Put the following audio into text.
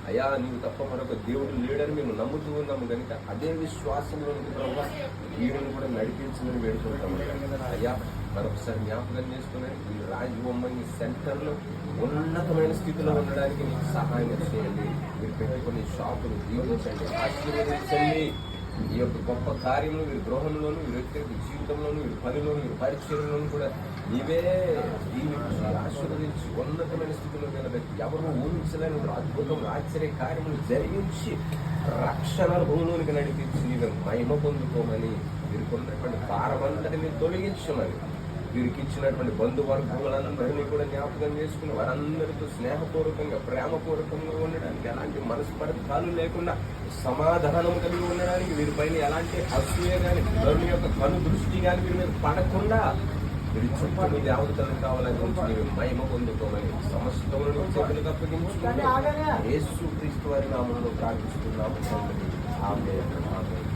అయ్యా నీవు తప్ప మరొక దేవుడు లేడని మేము నమ్ముతూ ఉన్నాము కనుక అదే విశ్వాసంలో ప్రభావ వీరిని కూడా నడిపించమని వేడుకుంటాము. అయ్యా మరొకసారి జ్ఞాపకం చేసుకుని ఈ రాజబొమ్మని సెంటర్లో ఉన్నతమైన స్థితిలో ఉండడానికి మీకు సహాయం చేయండి. మీరు పెట్టుకునే షాపులు దీవించండి, ఆశీర్వదించండి. ఈ యొక్క గొప్ప కార్యములు వీరి గృహంలోను, వీరి వ్యక్తిగత జీవితంలోను, వీరి పనిలోను, వీరి పరిచయంలోను కూడా నీవే దీవించి ఆశీర్వదించి ఉన్నతమైన స్థితిలో నిలబెట్టి ఎవరు ఊహించలేని అద్భుతం ఆశ్చర్య కార్యములు జరిగించి రక్షణ భూమిలోనికి నడిపించి నీవే మహిమ పొందుకోమని, వీరికి ఉన్నటువంటి భారమంతటిని తొలగించమని, వీరికి ఇచ్చినటువంటి బంధువర్గులందరినీ కూడా జ్ఞాపకం చేసుకుని వారందరితో స్నేహపూర్వకంగా ప్రేమపూర్వకంగా ఉండడానికి, ఎలాంటి మనస్పర్ధాలు లేకుండా సమాధానం కలిగి ఉండడానికి, వీరిపైన ఎలాంటి అసూయ కానీ నరుని యొక్క కను దృష్టి కానీ వీరి మీద పడకుండా వీరి చుట్టూ మీ దేవతలను కావాలని మీరు మహిమ పొందుకోమని సమస్తములను చేతులకు అప్పగించుకుంటూ యేసు క్రీస్తు వారి నామములో ప్రార్థిస్తున్నాము. ఆమేన్.